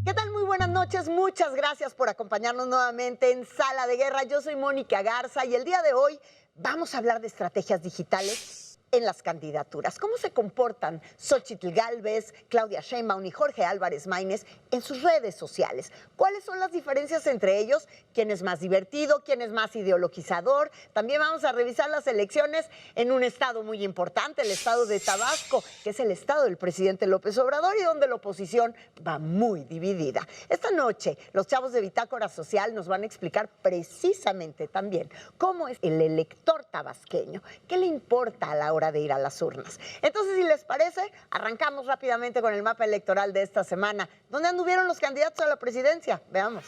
¿Qué tal? Muy buenas noches, muchas gracias por acompañarnos nuevamente en Sala de Guerra. Yo soy Mónica Garza y el día de hoy vamos a hablar de estrategias digitales en las candidaturas. ¿Cómo se comportan Xóchitl Gálvez, Claudia Sheinbaum y Jorge Álvarez Maínez en sus redes sociales? ¿Cuáles son las diferencias entre ellos? ¿Quién es más divertido? ¿Quién es más ideologizador? También vamos a revisar las elecciones en un estado muy importante, el estado de Tabasco, que es el estado del presidente López Obrador y donde la oposición va muy dividida. Esta noche, los chavos de Bitácora Social nos van a explicar precisamente también cómo es el elector tabasqueño, qué le importa a la hora de ir a las urnas. Entonces, si les parece, arrancamos rápidamente con el mapa electoral de esta semana. ¿Dónde anduvieron los candidatos a la presidencia? Veamos.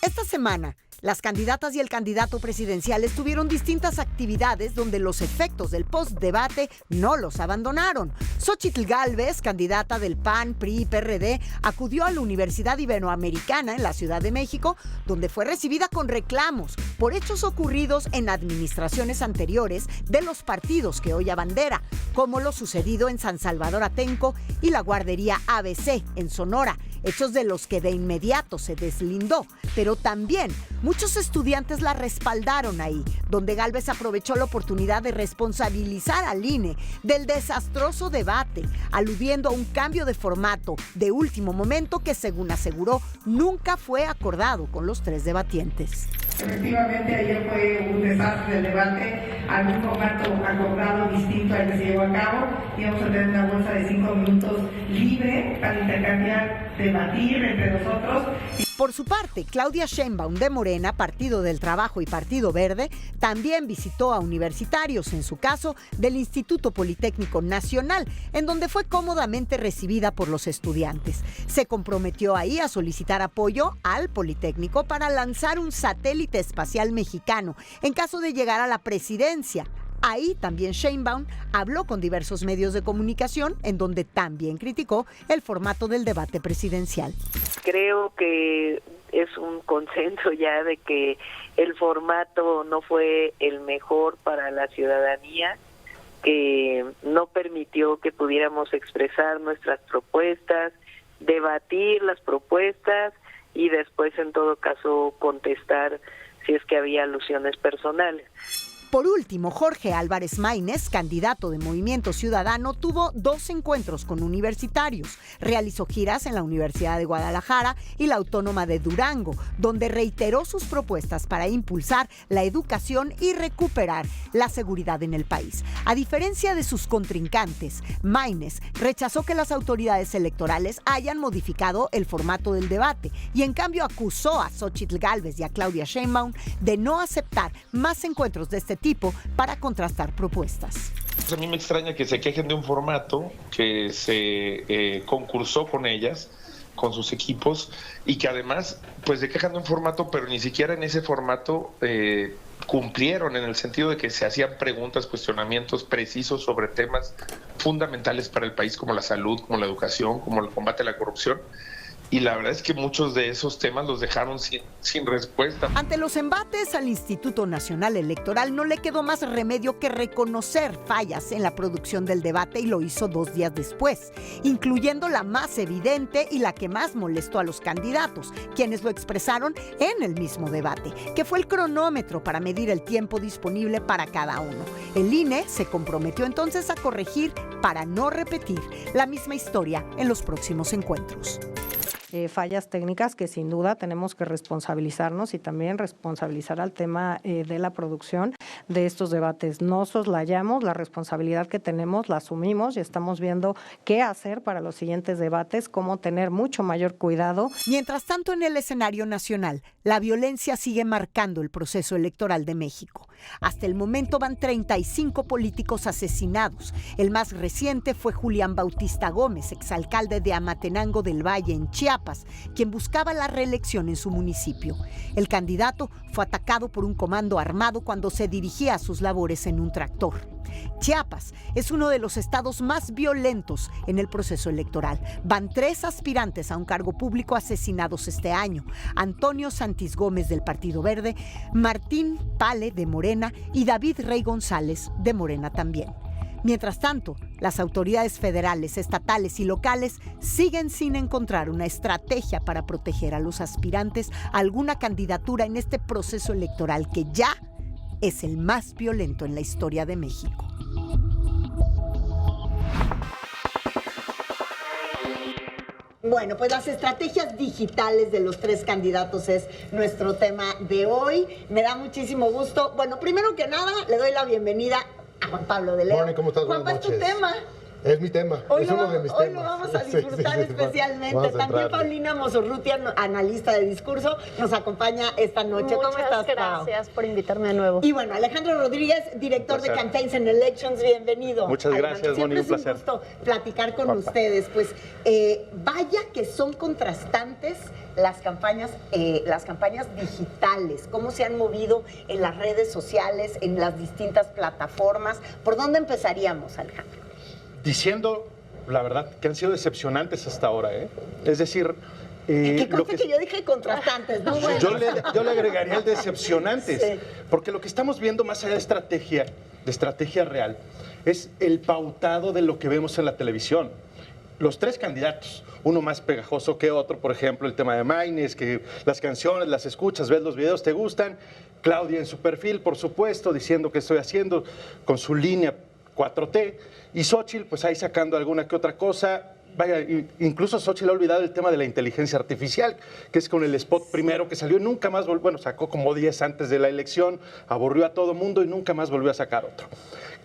Esta semana, las candidatas y el candidato presidenciales tuvieron distintas actividades donde los efectos del post-debate no los abandonaron. Xóchitl Gálvez, candidata del PAN, PRI y PRD, acudió a la Universidad Iberoamericana en la Ciudad de México, donde fue recibida con reclamos por hechos ocurridos en administraciones anteriores de los partidos que hoy abandera, como lo sucedido en San Salvador Atenco y la guardería ABC en Sonora, hechos de los que de inmediato se deslindó, pero también muchos estudiantes la respaldaron ahí, donde Gálvez aprovechó la oportunidad de responsabilizar al INE del desastroso debate, aludiendo a un cambio de formato de último momento que, según aseguró, nunca fue acordado con los tres debatientes. Efectivamente, ayer fue un desastre el debate, algún formato acordado distinto al que se llevó a cabo. Íbamos a tener una bolsa de 5 minutos libre para intercambiar, debatir entre nosotros. Por su parte, Claudia Sheinbaum de Morena, Partido del Trabajo y Partido Verde, también visitó a universitarios, en su caso del Instituto Politécnico Nacional, en donde fue cómodamente recibida por los estudiantes. Se comprometió ahí a solicitar apoyo al Politécnico para lanzar un satélite espacial mexicano en caso de llegar a la presidencia. Ahí también Sheinbaum habló con diversos medios de comunicación, en donde también criticó el formato del debate presidencial. Creo que es un consenso ya de que el formato no fue el mejor para la ciudadanía, que no permitió que pudiéramos expresar nuestras propuestas, debatir las propuestas y después, en todo caso, contestar si es que había alusiones personales. Por último, Jorge Álvarez Maínez, candidato de Movimiento Ciudadano, tuvo 2 encuentros con universitarios. Realizó giras en la Universidad de Guadalajara y la Autónoma de Durango, donde reiteró sus propuestas para impulsar la educación y recuperar la seguridad en el país. A diferencia de sus contrincantes, Maínez rechazó que las autoridades electorales hayan modificado el formato del debate y en cambio acusó a Xóchitl Gálvez y a Claudia Sheinbaum de no aceptar más encuentros de este tipo para contrastar propuestas. A mí me extraña que se quejen de un formato que se concursó con ellas, con sus equipos, y que además pues se quejan de un formato, pero ni siquiera en ese formato cumplieron, en el sentido de que se hacían preguntas, cuestionamientos precisos sobre temas fundamentales para el país, como la salud, como la educación, como el combate a la corrupción. Y la verdad es que muchos de esos temas los dejaron sin respuesta. Ante los embates al Instituto Nacional Electoral no le quedó más remedio que reconocer fallas en la producción del debate, y lo hizo 2 días después, incluyendo la más evidente y la que más molestó a los candidatos, quienes lo expresaron en el mismo debate, que fue el cronómetro para medir el tiempo disponible para cada uno. El INE se comprometió entonces a corregir para no repetir la misma historia en los próximos encuentros. Fallas técnicas que sin duda tenemos que responsabilizarnos y también responsabilizar al tema de la producción de estos debates. No soslayamos la responsabilidad que tenemos, la asumimos y estamos viendo qué hacer para los siguientes debates, cómo tener mucho mayor cuidado. Mientras tanto, en el escenario nacional, la violencia sigue marcando el proceso electoral de México. Hasta el momento van 35 políticos asesinados. El más reciente fue Julián Bautista Gómez, exalcalde de Amatenango del Valle, en Chiapas, quien buscaba la reelección en su municipio. El candidato fue atacado por un comando armado cuando se dirigía a sus labores en un tractor. Chiapas es uno de los estados más violentos en el proceso electoral. Van 3 aspirantes a un cargo público asesinados este año: Antonio Santis Gómez del Partido Verde, Martín Pale de Morena y David Rey González de Morena también. Mientras tanto, las autoridades federales, estatales y locales siguen sin encontrar una estrategia para proteger a los aspirantes a alguna candidatura en este proceso electoral que ya es el más violento en la historia de México. Bueno, pues las estrategias digitales de los 3 candidatos es nuestro tema de hoy. Me da muchísimo gusto. Bueno, primero que nada, le doy la bienvenida a Juan Pablo de León. Moni, ¿cómo estás? Juanpa, Buenas es tu noches. tema. Es mi tema, es uno de mis temas. Hoy lo vamos a disfrutar especialmente. Vamos a También entrarle. Paulina Mosorrutia, analista de discurso, nos acompaña esta noche. ¿Cómo estás, Pau? Gracias por invitarme de nuevo. Y bueno, Alejandro Rodríguez, director de Campaigns and Elections, bienvenido. Muchas gracias, Moni, un placer. Siempre es un gusto platicar con ustedes. Pues vaya que son contrastantes las campañas digitales, cómo se han movido en las redes sociales, en las distintas plataformas. ¿Por dónde empezaríamos, Alejandro? Diciendo, la verdad, que han sido decepcionantes hasta ahora, ¿eh? Es decir, ¿Qué cosa que yo dije contrastantes? ¿No? Bueno. yo le agregaría el decepcionantes, Sí. porque lo que estamos viendo más allá de estrategia real, es el pautado de lo que vemos en la televisión. Los 3 candidatos, uno más pegajoso que otro, por ejemplo, el tema de Maynes, que las canciones las escuchas, ves los videos, te gustan. Claudia en su perfil, por supuesto, diciendo qué estoy haciendo con su línea 4T. Y Xóchitl, pues ahí sacando alguna que otra cosa. Vaya, incluso Xóchitl ha olvidado el tema de la inteligencia artificial, que es con el spot primero que salió y nunca más volvió. Bueno, sacó como 10 antes de la elección, aburrió a todo mundo y nunca más volvió a sacar otro.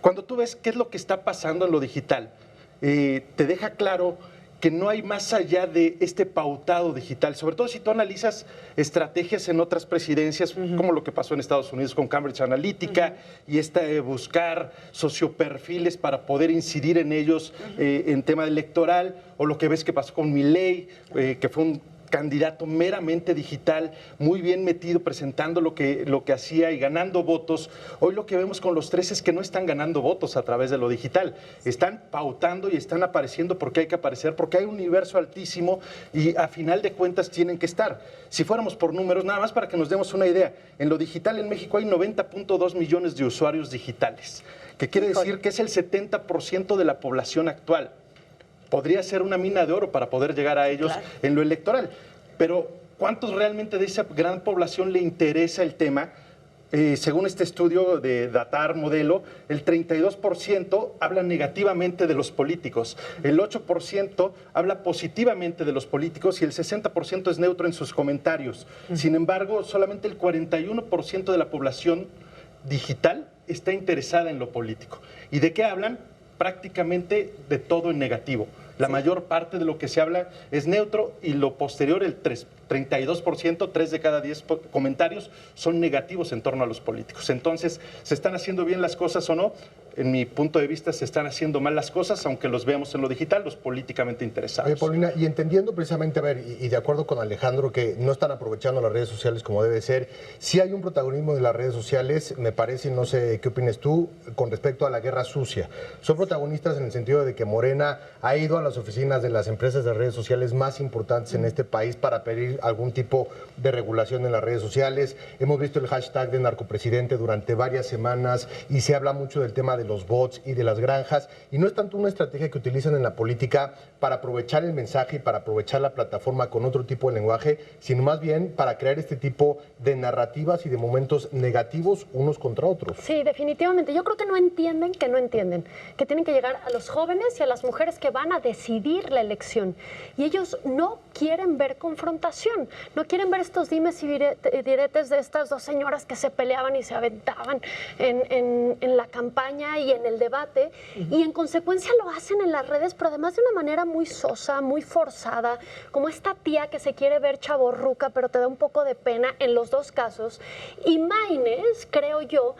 Cuando tú ves qué es lo que está pasando en lo digital, te deja claro que no hay más allá de este pautado digital, sobre todo si tú analizas estrategias en otras presidencias, como lo que pasó en Estados Unidos con Cambridge Analytica, y buscar socioperfiles para poder incidir en ellos en tema electoral, o lo que ves que pasó con Milei, que fue un candidato meramente digital, muy bien metido, presentando lo que hacía y ganando votos. Hoy lo que vemos con los 3 es que no están ganando votos a través de lo digital. Están pautando y están apareciendo porque hay que aparecer, porque hay un universo altísimo y a final de cuentas tienen que estar. Si fuéramos por números, nada más para que nos demos una idea, en lo digital en México hay 90.2 millones de usuarios digitales, que quiere decir que es el 70% de la población actual. Podría ser una mina de oro para poder llegar a ellos en lo electoral. Pero ¿cuántos realmente de esa gran población le interesa el tema? Según este estudio de Datar Modelo, el 32% habla negativamente de los políticos, el 8% habla positivamente de los políticos y el 60% es neutro en sus comentarios. Sin embargo, solamente el 41% de la población digital está interesada en lo político. ¿Y de qué hablan? Prácticamente de todo en negativo. La mayor parte de lo que se habla es neutro y lo posterior, el 32%, 3 de cada 10 comentarios son negativos en torno a los políticos. Entonces, ¿se están haciendo bien las cosas o no? En mi punto de vista, se están haciendo mal las cosas, aunque los veamos en lo digital, los políticamente interesados. Oye, Paulina, y entendiendo precisamente, a ver, y de acuerdo con Alejandro, que no están aprovechando las redes sociales como debe ser, sí hay un protagonismo de las redes sociales, me parece, no sé qué opinas tú, con respecto a la guerra sucia. Son protagonistas en el sentido de que Morena ha ido a las oficinas de las empresas de redes sociales más importantes en este país para pedir algún tipo de regulación en las redes sociales. Hemos visto el hashtag de narcopresidente durante varias semanas y se habla mucho del tema de los bots y de las granjas, y no es tanto una estrategia que utilizan en la política para aprovechar el mensaje y para aprovechar la plataforma con otro tipo de lenguaje, sino más bien para crear este tipo de narrativas y de momentos negativos unos contra otros. Sí, definitivamente. Yo creo que no entienden, que tienen que llegar a los jóvenes y a las mujeres que van a decidir la elección. Y ellos no quieren ver confrontación, no quieren ver estos dimes y diretes de estas 2 señoras que se peleaban y se aventaban en la campaña y en el debate, y en consecuencia lo hacen en las redes, pero además de una manera muy sosa, muy forzada, como esta tía que se quiere ver chavorruca, pero te da un poco de pena en los 2 casos. Y Maynes, creo yo,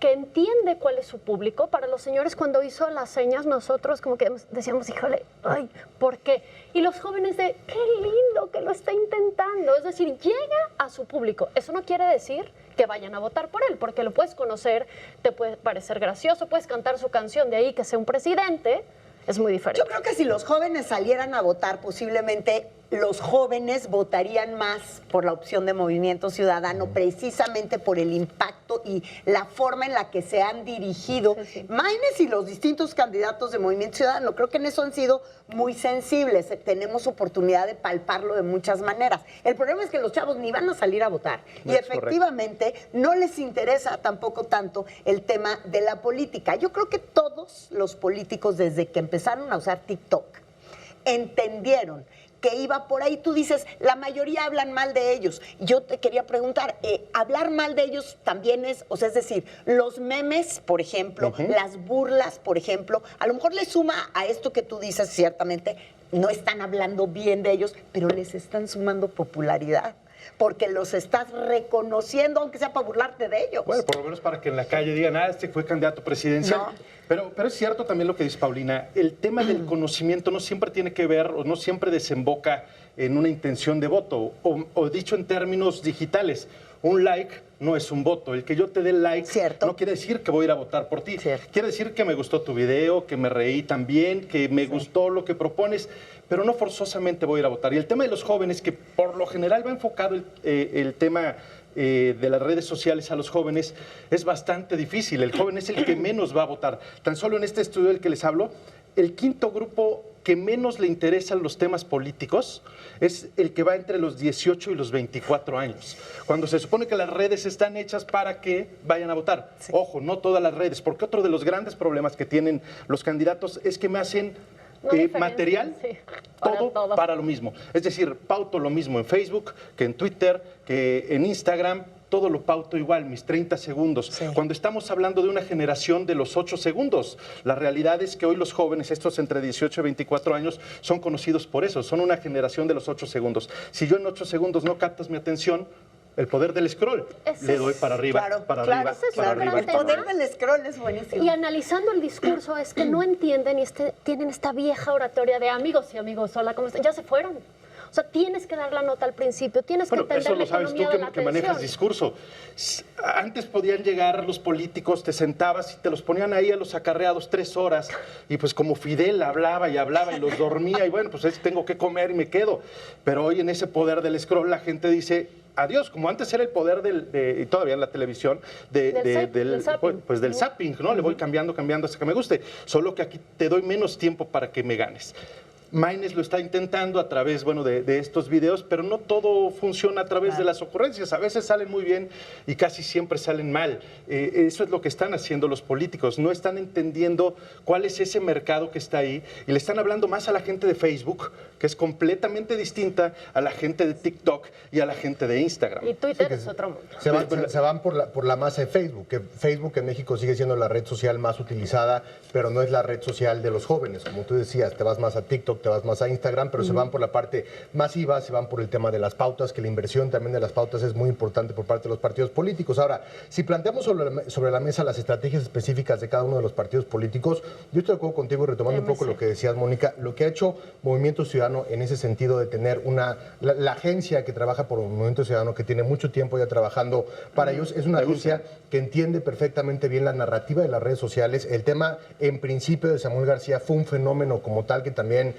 que entiende cuál es su público. Para los señores, cuando hizo las señas, nosotros como que decíamos, híjole, ay, ¿por qué? Y los jóvenes de, qué lindo que lo está intentando. Es decir, llega a su público. Eso no quiere decir que vayan a votar por él, porque lo puedes conocer, te puede parecer gracioso, puedes cantar su canción, de ahí que sea un presidente, es muy diferente. Yo creo que si los jóvenes salieran a votar, posiblemente los jóvenes votarían más por la opción de Movimiento Ciudadano, precisamente por el impacto y la forma en la que se han dirigido Maínez y los distintos candidatos de Movimiento Ciudadano. Creo que en eso han sido muy sensibles. Tenemos oportunidad de palparlo de muchas maneras. El problema es que los chavos ni van a salir a votar. No y es efectivamente no les interesa tampoco tanto el tema de la política. Yo creo que todos los políticos, desde que empezaron a usar TikTok, entendieron que iba por ahí. Tú dices, la mayoría hablan mal de ellos. Yo te quería preguntar, hablar mal de ellos también es, o sea, es decir, los memes, por ejemplo, las burlas, por ejemplo, a lo mejor le suma a esto que tú dices, ciertamente, no están hablando bien de ellos, pero les están sumando popularidad, porque los estás reconociendo, aunque sea para burlarte de ellos. Bueno, por lo menos para que en la calle digan, este fue candidato presidencial. No. Pero es cierto también lo que dice Paulina, el tema del conocimiento no siempre tiene que ver o no siempre desemboca en una intención de voto, o dicho en términos digitales, un like no es un voto. El que yo te dé like no quiere decir que voy a ir a votar por ti. Quiere decir que me gustó tu video, que me reí también, que me gustó lo que propones, pero no forzosamente voy a ir a votar. Y el tema de los jóvenes, que por lo general va enfocado el tema de las redes sociales a los jóvenes, es bastante difícil. El joven es el que menos va a votar. Tan solo en este estudio del que les hablo, el quinto grupo que menos le interesan los temas políticos es el que va entre los 18 y los 24 años, cuando se supone que las redes están hechas para que vayan a votar. Ojo, no todas las redes, porque otro de los grandes problemas que tienen los candidatos es que me hacen material, todo para lo mismo. Es decir, pauto lo mismo en Facebook, que en Twitter, que en Instagram, todo lo pauto igual, mis 30 segundos. Cuando estamos hablando de una generación de los 8 segundos, la realidad es que hoy los jóvenes, estos entre 18 y 24 años, son conocidos por eso, son una generación de los 8 segundos. Si yo en 8 segundos no captas mi atención, el poder del scroll, le doy para arriba, para arriba, para arriba. El poder del scroll es buenísimo. Y analizando el discurso es que no entienden y tienen esta vieja oratoria de amigos y amigos, hola, ¿cómo están? Ya se fueron. O sea, tienes que dar la nota al principio, tienes que entender eso lo sabes tú que manejas discurso. Antes podían llegar los políticos, te sentabas y te los ponían ahí a los acarreados 3 horas y pues como Fidel hablaba y los dormía y bueno, pues tengo que comer y me quedo. Pero hoy en ese poder del scroll la gente dice adiós, como antes era el poder y todavía en la televisión, del zapping, ¿no? Le voy cambiando hasta que me guste. Solo que aquí te doy menos tiempo para que me ganes. Maínez lo está intentando a través, de estos videos, pero no todo funciona a través de las ocurrencias. A veces salen muy bien y casi siempre salen mal. Eso es lo que están haciendo los políticos. No están entendiendo cuál es ese mercado que está ahí y le están hablando más a la gente de Facebook, que es completamente distinta a la gente de TikTok y a la gente de Instagram. Y Twitter es otro mundo. Se van por la masa de Facebook, que Facebook en México sigue siendo la red social más utilizada, pero no es la red social de los jóvenes. Como tú decías, te vas más a TikTok, te vas más a Instagram, pero se van por la parte masiva, se van por el tema de las pautas, que la inversión también de las pautas es muy importante por parte de los partidos políticos. Ahora, si planteamos sobre la mesa las estrategias específicas de cada uno de los partidos políticos, yo estoy de acuerdo contigo, retomando un poco lo que decías, Mónica, lo que ha hecho Movimiento Ciudadano en ese sentido de tener la agencia que trabaja por Movimiento Ciudadano, que tiene mucho tiempo ya trabajando para ellos, es una agencia que entiende perfectamente bien la narrativa de las redes sociales. El tema, en principio, de Samuel García fue un fenómeno como tal que también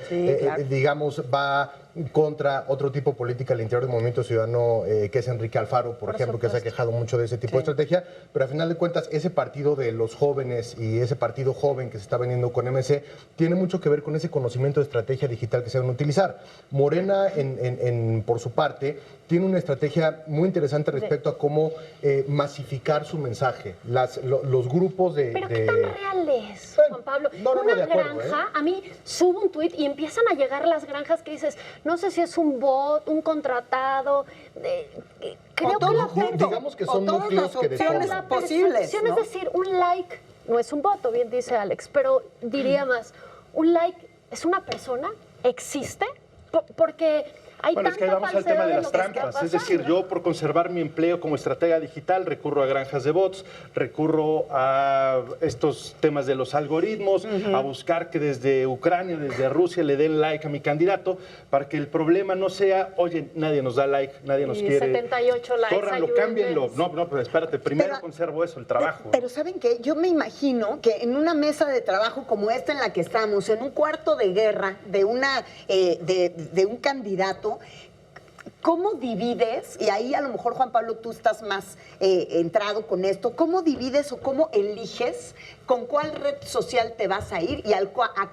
digamos, va contra otro tipo de política al interior del Movimiento Ciudadano, que es Enrique Alfaro, por ejemplo, que se ha quejado mucho de ese tipo de estrategia, pero al final de cuentas ese partido de los jóvenes y ese partido joven que se está vendiendo con MC tiene mucho que ver con ese conocimiento de estrategia digital que se van a utilizar. Morena, por su parte, tiene una estrategia muy interesante respecto a cómo masificar su mensaje. Los grupos de... Pero ¿qué tan reales, Juan Pablo? Una granja, a mí subo un tuit y empiezan a llegar las granjas que dices, no sé si es un bot, un contratado, creo que digamos que son núcleos que descubren posibles, ¿no? Es decir, un like no es un voto, bien dice Alex, pero diría más, un like es una persona, existe, porque Hay Bueno, es que ahí tanta vamos al tema falsedad de en las lo que está trampas. Es pasando. decir, yo por conservar mi empleo como estratega digital recurro a granjas de bots, recurro a estos temas de los algoritmos, a buscar que desde Ucrania, desde Rusia le den like a mi candidato para que el problema no sea, oye, nadie nos da like, nadie nos Y quiere. 78 likes, Córranlo, ayúdenme. cámbienlo. No, pero espérate, primero Pero- conservo eso, el trabajo. Pero ¿saben qué? Yo me imagino que en una mesa de trabajo como esta en la que estamos, en un cuarto de guerra de de un candidato, ¿cómo divides? Y ahí a lo mejor, Juan Pablo, tú estás más entrado con esto. ¿Cómo divides o cómo eliges con cuál red social te vas a ir y a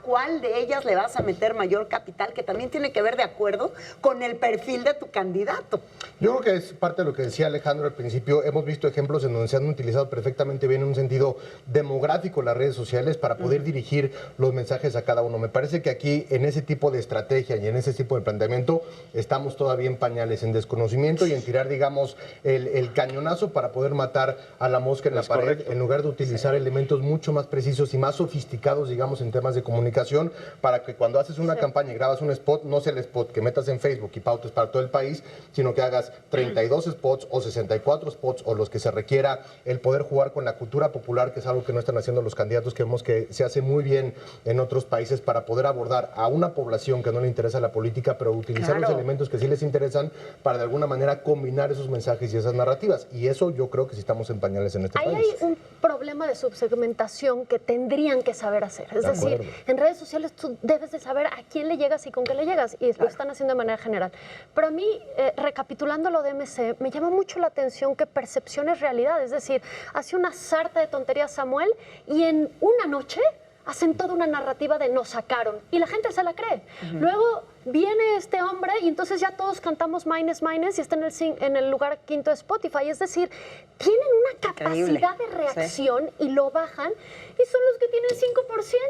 cuál de ellas le vas a meter mayor capital, que también tiene que ver de acuerdo con el perfil de tu candidato? Yo creo que es parte de lo que decía Alejandro al principio. Hemos visto ejemplos en donde se han utilizado perfectamente bien en un sentido demográfico las redes sociales para poder dirigir los mensajes a cada uno. Me parece que aquí, en ese tipo de estrategia y en ese tipo de planteamiento, estamos todavía en pañales, en desconocimiento y en tirar, digamos, el cañonazo para poder matar a la mosca en la Es pared, correcto. en lugar de utilizar elementos mucho más precisos y más sofisticados, digamos, en temas de comunicación, para que cuando haces una campaña y grabas un spot, no sea el spot que metas en Facebook y pautes para todo el país, sino que hagas 32 spots o 64 spots o los que se requiera, el poder jugar con la cultura popular, que es algo que no están haciendo los candidatos, que vemos que se hace muy bien en otros países para poder abordar a una población que no le interesa la política, pero utilizar los Claro. elementos que sí les interesan para de alguna manera combinar esos mensajes y esas narrativas. Y eso yo creo que sí estamos en pañales en este Ahí país. hay un problema de subsegmentación que tendrían que saber hacer. Es De decir, acuerdo. en redes sociales tú debes de saber a quién le llegas y con qué le llegas, y lo están haciendo de manera general. Pero a mí, recapitulando lo de MC, me llama mucho la atención que percepción es realidad. Es decir, hace una sarta de tonterías Samuel y en una noche hacen toda una narrativa de nos sacaron y la gente se la cree. Luego viene este hombre y entonces ya todos cantamos Minus Minus y está en el lugar quinto de Spotify. Es decir, tienen una Increíble. capacidad de reacción y lo bajan y son los que tienen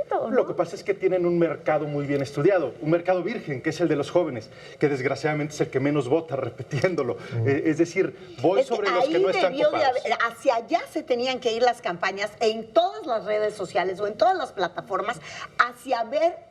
5%. ¿no? Lo que pasa es que tienen un mercado muy bien estudiado, un mercado virgen, que es el de los jóvenes, que desgraciadamente es el que menos vota repitiéndolo. Es decir, voy Es que sobre los que ahí no están debió de copados. haber- hacia allá se tenían que ir las campañas en todas las redes sociales o en todas las plataformas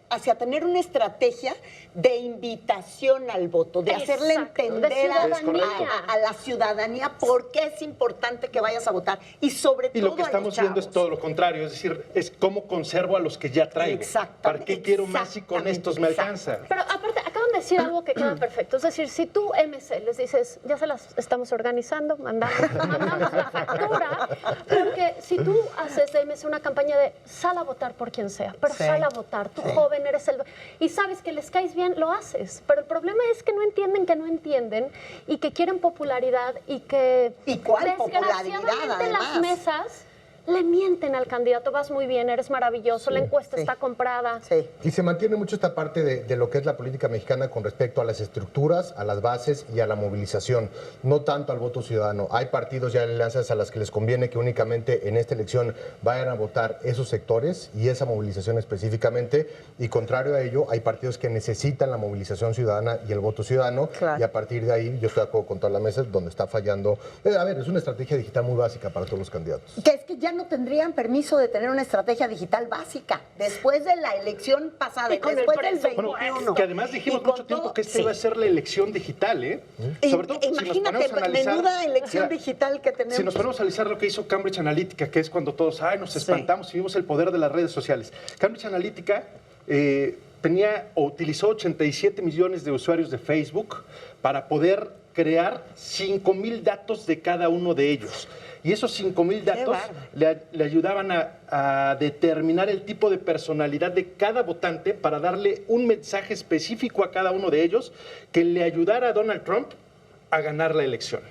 hacia tener una estrategia de invitación al voto, de hacerle Exacto, de entender ciudadanía. a la ciudadanía por qué es importante que vayas a votar y sobre Y todo lo que a los estamos viendo es chavos. todo lo contrario, es decir, es cómo conservo a los que ya traigo. Exactamente, ¿Para qué quiero más si con estos me exacto. alcanza? Pero aparte, acaban de decir algo que queda perfecto. Es decir, si tú, MC, les dices, ya se las estamos organizando, mandamos la factura, porque si tú haces de MC una campaña de sal a votar por quien sea, pero Sí. sal a votar, tú joven eres el... Y sabes que les caes bien, lo haces. Pero el problema es que no entienden y que quieren popularidad y que... ¿Y cuál popularidad, desgraciadamente, en las además? mesas le mienten al candidato, vas muy bien, eres maravilloso, la encuesta sí. está comprada. Sí. Y se mantiene mucho esta parte de lo que es la política mexicana con respecto a las estructuras, a las bases y a la movilización, no tanto al voto ciudadano. Hay partidos y alianzas a las que les conviene que únicamente en esta elección vayan a votar esos sectores y esa movilización específicamente, y contrario a ello, hay partidos que necesitan la movilización ciudadana y el voto ciudadano, Claro. y a partir de ahí yo estoy de acuerdo con toda la mesa donde está fallando. A ver, es una estrategia digital muy básica para todos los candidatos. Que es que ya no tendrían permiso de tener una estrategia digital básica después de la elección pasada, Y con el después del presupuesto. 21. Que además dijimos Y con mucho tiempo todo- que esta sí. iba a ser la elección digital, ¿eh? Sobre todo si nos Imagínate, ponemos a analizar... menuda elección Mira, digital que tenemos. Si nos ponemos a analizar lo que hizo Cambridge Analytica, que es cuando todos nos espantamos y vimos el poder de las redes sociales. Cambridge Analytica utilizó 87 millones de usuarios de Facebook para poder crear 5,000 datos de cada uno de ellos. Y esos 5,000 datos le ayudaban a determinar el tipo de personalidad de cada votante para darle un mensaje específico a cada uno de ellos que le ayudara a Donald Trump a ganar la elección.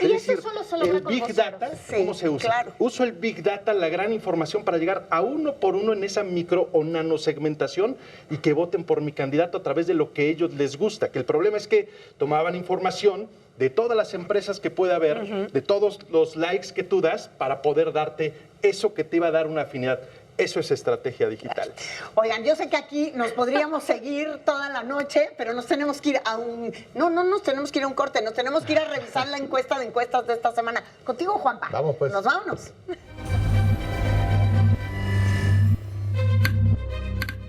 Y Es eso decir, solo se logra el con Big voceros. Data, Sí, ¿cómo se usa? claro. Uso el Big Data, la gran información, para llegar a uno por uno en esa micro o nanosegmentación y que voten por mi candidato a través de lo que a ellos les gusta. Que el problema es que tomaban información de todas las empresas que puede haber, de todos los likes que tú das, para poder darte eso que te iba a dar una afinidad. Eso es estrategia digital. Oigan, yo sé que aquí nos podríamos seguir toda la noche, pero nos tenemos que ir a un... No nos tenemos que ir a un corte, nos tenemos que ir a revisar la encuesta de encuestas de esta semana. Contigo, Juanpa. Vamos, pues. Nos vámonos.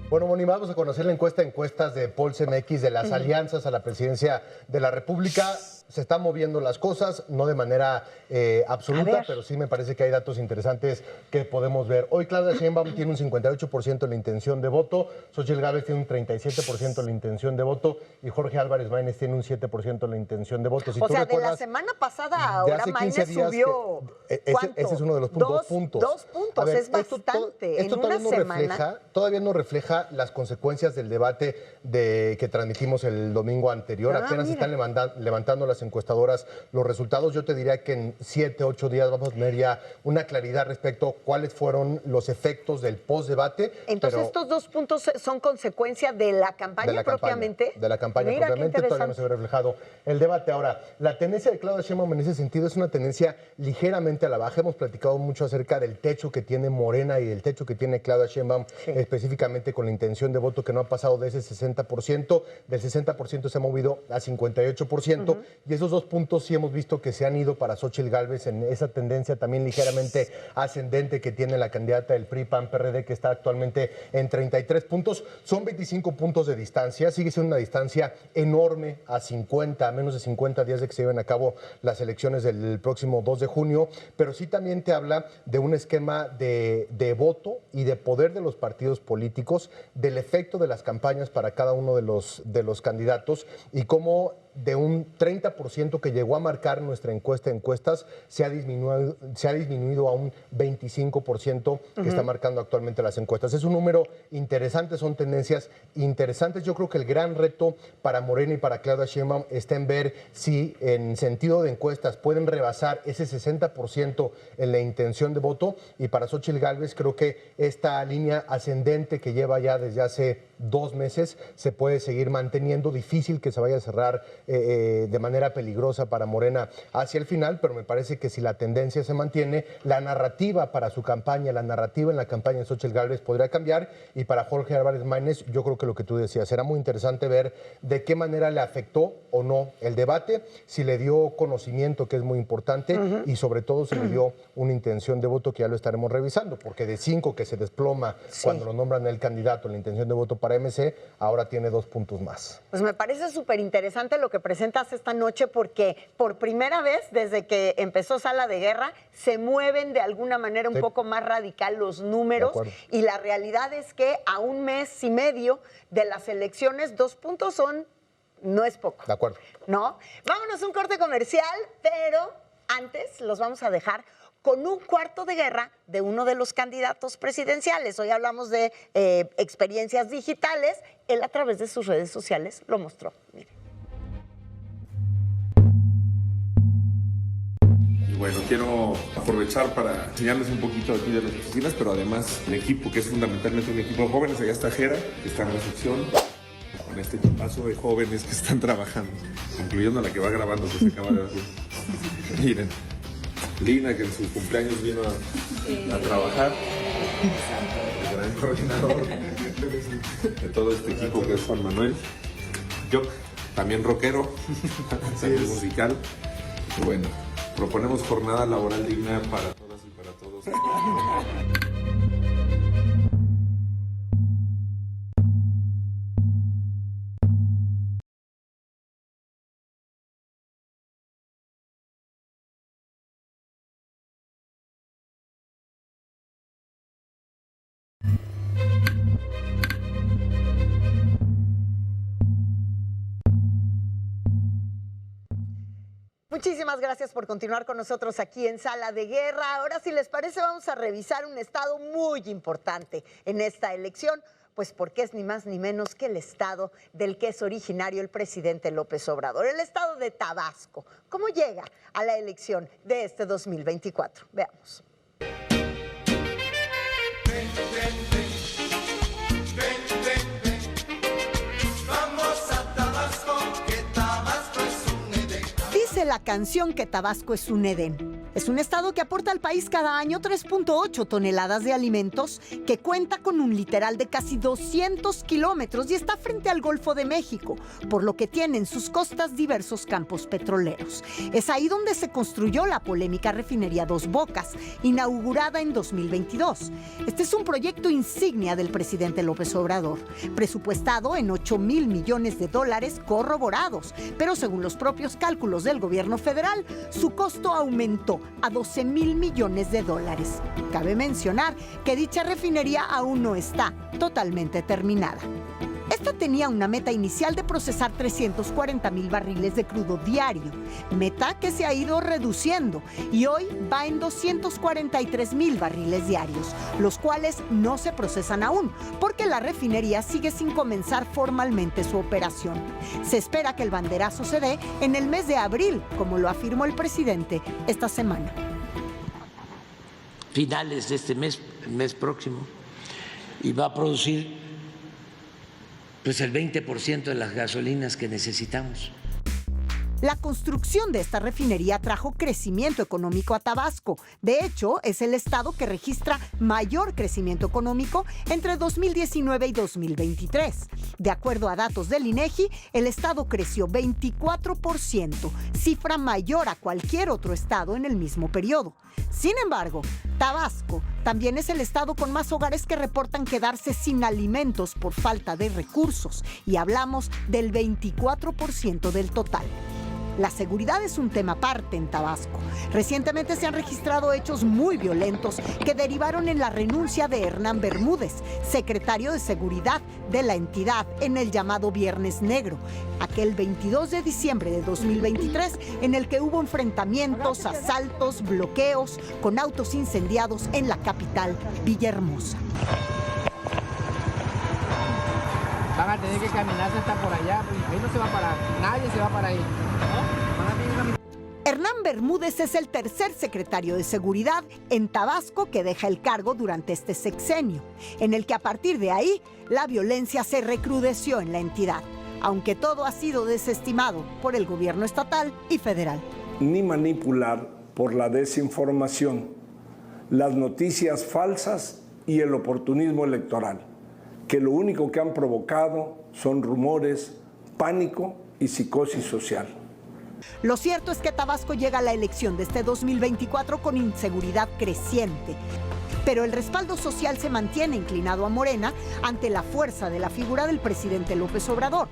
Bueno, Moni, vamos a conocer la encuestas de Pulse MX de las alianzas a la presidencia de la República. Se están moviendo las cosas, no de manera absoluta, pero sí me parece que hay datos interesantes que podemos ver. Hoy Claudia Sheinbaum tiene un 58% de la intención de voto, Xochitl Gálvez tiene un 37% de la intención de voto y Jorge Álvarez Maínez tiene un 7% de la intención de voto. Si o sea, de la semana pasada ahora Maínez subió, ¿cuánto? Ese es uno de los puntos. 2 puntos. 2 puntos, ver, es bastante. Esto todavía no refleja las consecuencias del debate que transmitimos el domingo anterior. Apenas están levantando las encuestadoras los resultados. Yo te diría que en 7, 8 días vamos a tener ya una claridad respecto a cuáles fueron los efectos del post-debate. Entonces, ¿estos 2 puntos son consecuencia de la campaña propiamente? De la campaña propiamente, todavía no se ve reflejado el debate. Ahora, la tendencia de Claudia Sheinbaum en ese sentido es una tendencia ligeramente a la baja. Hemos platicado mucho acerca del techo que tiene Morena y del techo que tiene Claudia Sheinbaum, específicamente con la intención de voto que no ha pasado de ese 60%. Del 60% se ha movido a 58%. Y esos 2 puntos sí hemos visto que se han ido para Xochitl Gálvez en esa tendencia también ligeramente ascendente que tiene la candidata del PRI-PAN-PRD, que está actualmente en 33 puntos. Son 25 puntos de distancia. Sigue siendo una distancia enorme a menos de 50 días de que se lleven a cabo las elecciones del próximo 2 de junio. Pero sí también te habla de un esquema de voto y de poder de los partidos políticos, del efecto de las campañas para cada uno de los candidatos y cómo de un 30% que llegó a marcar nuestra encuesta de encuestas se ha disminuido a un 25% que está marcando actualmente las encuestas. Es un número interesante, son tendencias interesantes. Yo creo que el gran reto para Morena y para Claudia Sheinbaum está en ver si en sentido de encuestas pueden rebasar ese 60% en la intención de voto, y para Xochitl Gálvez creo que esta línea ascendente que lleva ya desde hace 2 meses se puede seguir manteniendo. Difícil que se vaya a cerrar de manera peligrosa para Morena hacia el final, pero me parece que si la tendencia se mantiene, la narrativa para su campaña, la narrativa en la campaña de Xochitl Gálvez podría cambiar, y para Jorge Álvarez Maínez yo creo que lo que tú decías, será muy interesante ver de qué manera le afectó o no el debate, si le dio conocimiento, que es muy importante, y sobre todo si le dio una intención de voto, que ya lo estaremos revisando, porque de 5 que se desploma cuando lo nombran el candidato, la intención de voto para MC, ahora tiene 2 puntos más. Pues me parece súper interesante lo que presentas esta noche, porque por primera vez desde que empezó Sala de Guerra se mueven de alguna manera un poco más radical los números, y la realidad es que a 1 mes y medio de las elecciones 2 puntos no es poco. De acuerdo. ¿No? Vámonos a un corte comercial, pero antes los vamos a dejar con un cuarto de guerra de uno de los candidatos presidenciales. Hoy hablamos de experiencias digitales. Él a través de sus redes sociales lo mostró. Miren. Bueno, quiero aprovechar para enseñarles un poquito aquí de las oficinas, pero además el equipo, que es fundamentalmente un equipo de jóvenes. Allá está Jera, que está en recepción, con este equipazo de jóvenes que están trabajando, incluyendo la que va grabando, que se acaba de hacer. Miren, Lina, que en sus cumpleaños vino a trabajar, el gran coordinador de todo este equipo, que es Juan Manuel. Yo, también rockero, también musical. Y bueno, proponemos jornada laboral digna para todas y para todos. Muchísimas gracias por continuar con nosotros aquí en Sala de Guerra. Ahora, si les parece, vamos a revisar un estado muy importante en esta elección, pues porque es ni más ni menos que el estado del que es originario el presidente López Obrador, el estado de Tabasco. ¿Cómo llega a la elección de este 2024? Veamos. Dice la canción que Tabasco es un Edén. Es un estado que aporta al país cada año 3.8 toneladas de alimentos, que cuenta con un litoral de casi 200 kilómetros y está frente al Golfo de México, por lo que tiene en sus costas diversos campos petroleros. Es ahí donde se construyó la polémica refinería Dos Bocas, inaugurada en 2022. Este es un proyecto insignia del presidente López Obrador, presupuestado en $8,000 millones corroborados, pero según los propios cálculos del gobierno federal, su costo aumentó a $12,000 millones. Cabe mencionar que dicha refinería aún no está totalmente terminada. Esta tenía una meta inicial de procesar 340,000 barriles de crudo diario, meta que se ha ido reduciendo y hoy va en 243,000 barriles diarios, los cuales no se procesan aún, porque la refinería sigue sin comenzar formalmente su operación. Se espera que el banderazo se dé en el mes de abril, como lo afirmó el presidente esta semana. Finales de este mes, el mes próximo, y va a producir pues el 20% de las gasolinas que necesitamos. La construcción de esta refinería trajo crecimiento económico a Tabasco. De hecho, es el estado que registra mayor crecimiento económico entre 2019 y 2023. De acuerdo a datos del INEGI, el estado creció 24%, cifra mayor a cualquier otro estado en el mismo periodo. Sin embargo, Tabasco también es el estado con más hogares que reportan quedarse sin alimentos por falta de recursos, y hablamos del 24% del total. La seguridad es un tema aparte en Tabasco. Recientemente se han registrado hechos muy violentos que derivaron en la renuncia de Hernán Bermúdez, secretario de Seguridad de la entidad, en el llamado Viernes Negro, aquel 22 de diciembre de 2023, en el que hubo enfrentamientos, asaltos, bloqueos con autos incendiados en la capital, Villahermosa. Van a tener que caminarse hasta por allá, ahí no se va a parar, nadie se va a parar ahí, ¿no? Hernán Bermúdez es el tercer secretario de Seguridad en Tabasco que deja el cargo durante este sexenio, en el que a partir de ahí la violencia se recrudeció en la entidad, aunque todo ha sido desestimado por el gobierno estatal y federal. Ni manipular por la desinformación, las noticias falsas y el oportunismo electoral, que lo único que han provocado son rumores, pánico y psicosis social. Lo cierto es que Tabasco llega a la elección de este 2024 con inseguridad creciente, pero el respaldo social se mantiene inclinado a Morena ante la fuerza de la figura del presidente López Obrador.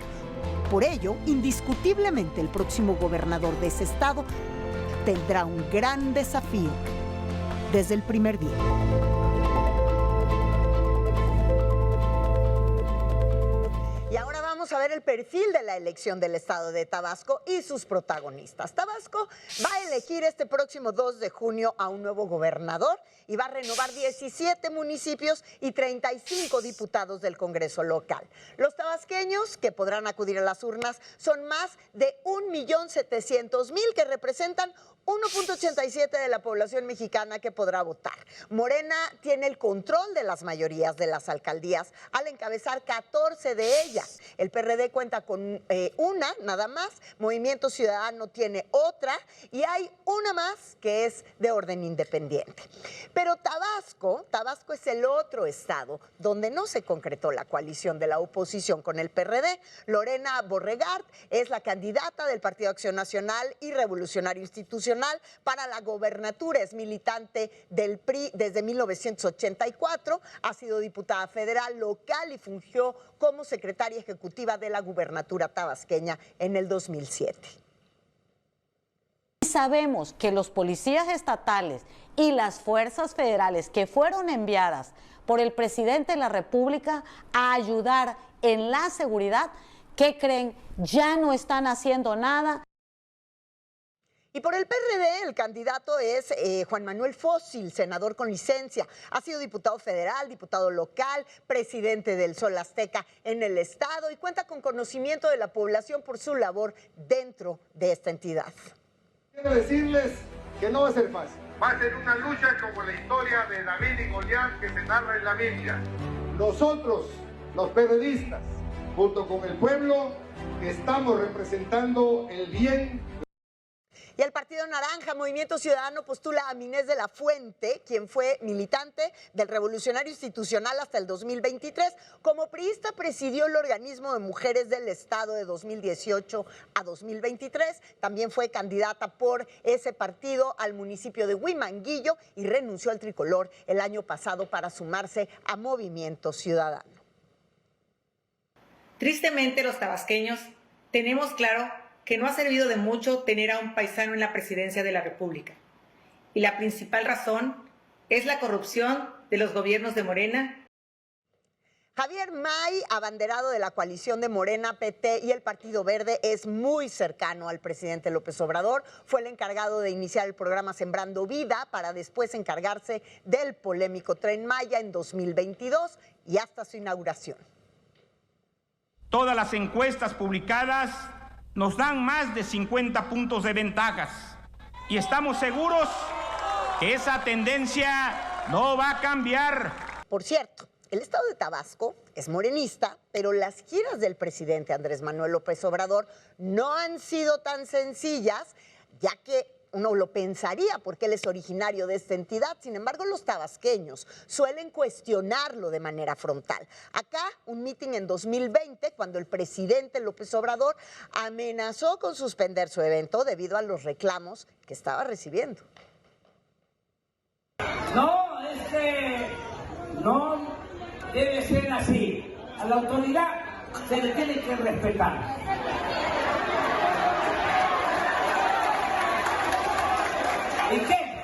Por ello, indiscutiblemente el próximo gobernador de ese estado tendrá un gran desafío desde el primer día. Y ahora vamos a ver el perfil de la elección del estado de Tabasco y sus protagonistas. Tabasco va a elegir este próximo 2 de junio a un nuevo gobernador y va a renovar 17 municipios y 35 diputados del Congreso local. Los tabasqueños que podrán acudir a las urnas son más de 1,700,000, que representan 1.87 de la población mexicana que podrá votar. Morena tiene el control de las mayorías de las alcaldías al encabezar 14 de ellas. El PRD cuenta con una nada más, Movimiento Ciudadano tiene otra y hay una más que es de orden independiente. Pero Tabasco es el otro estado donde no se concretó la coalición de la oposición con el PRD. Lorena Borregard es la candidata del Partido Acción Nacional y Revolucionario Institucional para la gobernatura. Es militante del PRI desde 1984, ha sido diputada federal, local y fungió como secretaria ejecutiva de la gubernatura tabasqueña en el 2007. Sabemos que los policías estatales y las fuerzas federales que fueron enviadas por el presidente de la República a ayudar en la seguridad, ¿qué creen? Ya no están haciendo nada. Y por el PRD, el candidato es Juan Manuel Fósil, senador con licencia. Ha sido diputado federal, diputado local, presidente del Sol Azteca en el estado y cuenta con conocimiento de la población por su labor dentro de esta entidad. Quiero decirles que no va a ser fácil. Va a ser una lucha como la historia de David y Goliat que se narra en la Biblia. Nosotros, los periodistas, junto con el pueblo, estamos representando el bien. Y el Partido Naranja, Movimiento Ciudadano, postula a Minés de la Fuente, quien fue militante del Revolucionario Institucional hasta el 2023. Como priista presidió el organismo de mujeres del Estado de 2018 a 2023. También fue candidata por ese partido al municipio de Huimanguillo y renunció al tricolor el año pasado para sumarse a Movimiento Ciudadano. Tristemente, los tabasqueños tenemos claro que no ha servido de mucho tener a un paisano en la presidencia de la República. Y la principal razón es la corrupción de los gobiernos de Morena. Javier May, abanderado de la coalición de Morena, PT y el Partido Verde, es muy cercano al presidente López Obrador. Fue el encargado de iniciar el programa Sembrando Vida para después encargarse del polémico Tren Maya en 2022 y hasta su inauguración. Todas las encuestas publicadas nos dan más de 50 puntos de ventajas y estamos seguros que esa tendencia no va a cambiar. Por cierto, el estado de Tabasco es morenista, pero las giras del presidente Andrés Manuel López Obrador no han sido tan sencillas, ya que uno lo pensaría porque él es originario de esta entidad. Sin embargo, los tabasqueños suelen cuestionarlo de manera frontal. Acá, un mitin en 2020, cuando el presidente López Obrador amenazó con suspender su evento debido a los reclamos que estaba recibiendo. No debe ser así. A la autoridad se le tiene que respetar. ¿Y qué?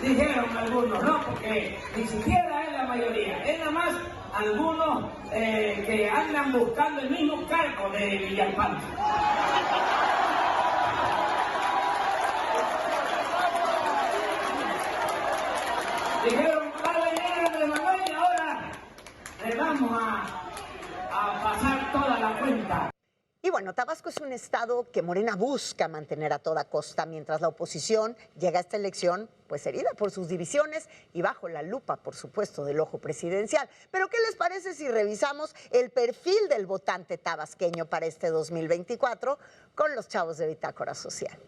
Dijeron algunos, no, porque ni siquiera es la mayoría, es nada más algunos que andan buscando el mismo cargo de Villalpando. Dijeron, va a venir Andrés Manuel y ahora le vamos a pasar toda la cuenta. Y bueno, Tabasco es un estado que Morena busca mantener a toda costa, mientras la oposición llega a esta elección pues herida por sus divisiones y bajo la lupa, por supuesto, del ojo presidencial. Pero ¿qué les parece si revisamos el perfil del votante tabasqueño para este 2024 con los chavos de Bitácora Social?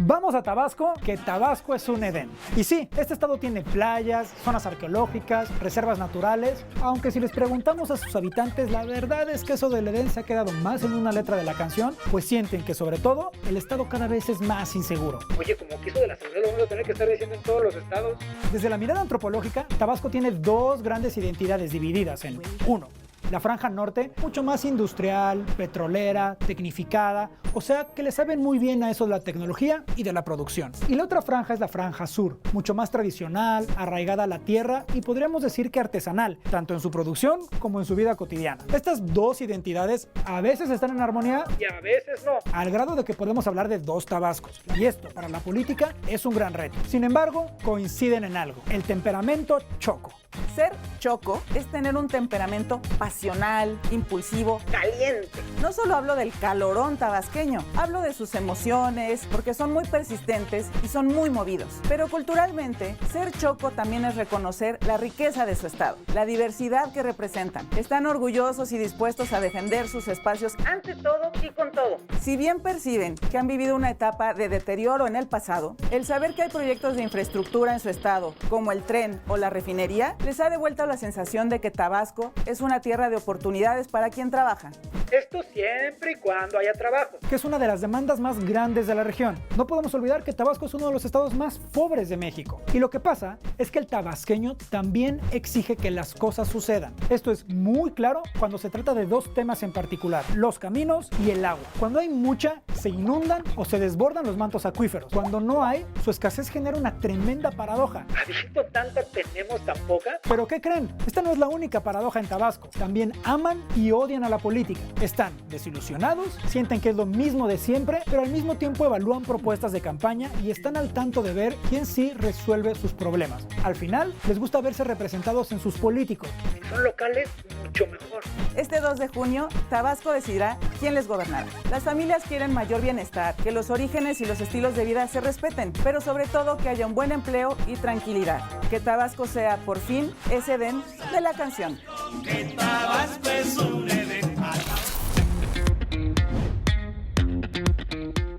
Vamos a Tabasco, que Tabasco es un Edén. Y sí, este estado tiene playas, zonas arqueológicas, reservas naturales, aunque si les preguntamos a sus habitantes, la verdad es que eso del Edén se ha quedado más en una letra de la canción, pues sienten que sobre todo el estado cada vez es más inseguro. Oye, como que eso de la seguridad lo vamos a tener que estar diciendo en todos los estados. Desde la mirada antropológica, Tabasco tiene dos grandes identidades divididas en uno, la franja norte, mucho más industrial, petrolera, tecnificada, o sea que le saben muy bien a eso de la tecnología y de la producción. Y la otra franja es la franja sur, mucho más tradicional, arraigada a la tierra y podríamos decir que artesanal, tanto en su producción como en su vida cotidiana. Estas dos identidades a veces están en armonía y a veces no, al grado de que podemos hablar de dos Tabascos. Y esto, para la política, es un gran reto. Sin embargo, coinciden en algo, el temperamento choco. Ser choco es tener un temperamento pasional, impulsivo, caliente. No solo hablo del calorón tabasqueño, hablo de sus emociones, porque son muy persistentes y son muy movidos. Pero culturalmente, ser choco también es reconocer la riqueza de su estado, la diversidad que representan. Están orgullosos y dispuestos a defender sus espacios ante todo y con todo. Si bien perciben que han vivido una etapa de deterioro en el pasado, el saber que hay proyectos de infraestructura en su estado, como el tren o la refinería, les ha devuelto la sensación de que Tabasco es una tierra de oportunidades para quien trabaja. Esto siempre y cuando haya trabajo. Que es una de las demandas más grandes de la región. No podemos olvidar que Tabasco es uno de los estados más pobres de México. Y lo que pasa es que el tabasqueño también exige que las cosas sucedan. Esto es muy claro cuando se trata de dos temas en particular, los caminos y el agua. Cuando hay mucha, se inundan o se desbordan los mantos acuíferos. Cuando no hay, su escasez genera una tremenda paradoja. ¿Habiendo tanta tenemos tan poca? ¿Pero qué creen? Esta no es la única paradoja en Tabasco. También aman y odian a la política. Están desilusionados, sienten que es lo mismo de siempre, pero al mismo tiempo evalúan propuestas de campaña y están al tanto de ver quién sí resuelve sus problemas. Al final, les gusta verse representados en sus políticos. Si son locales, mucho mejor. Este 2 de junio, Tabasco decidirá quién les gobernara. Las familias quieren mayor bienestar, que los orígenes y los estilos de vida se respeten, pero sobre todo que haya un buen empleo y tranquilidad. Que Tabasco sea, por fin, ese Edén de la canción. Que Tabasco es un Edén.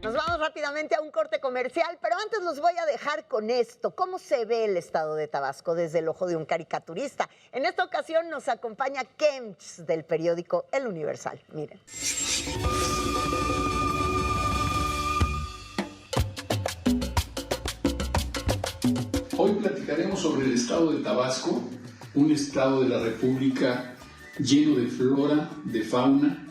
Nos vamos rápidamente a un corte comercial, pero antes los voy a dejar con esto. ¿Cómo se ve el estado de Tabasco desde el ojo de un caricaturista? En esta ocasión nos acompaña Kemps del periódico El Universal. Miren. Hoy platicaremos sobre el estado de Tabasco, un estado de la República lleno de flora, de fauna,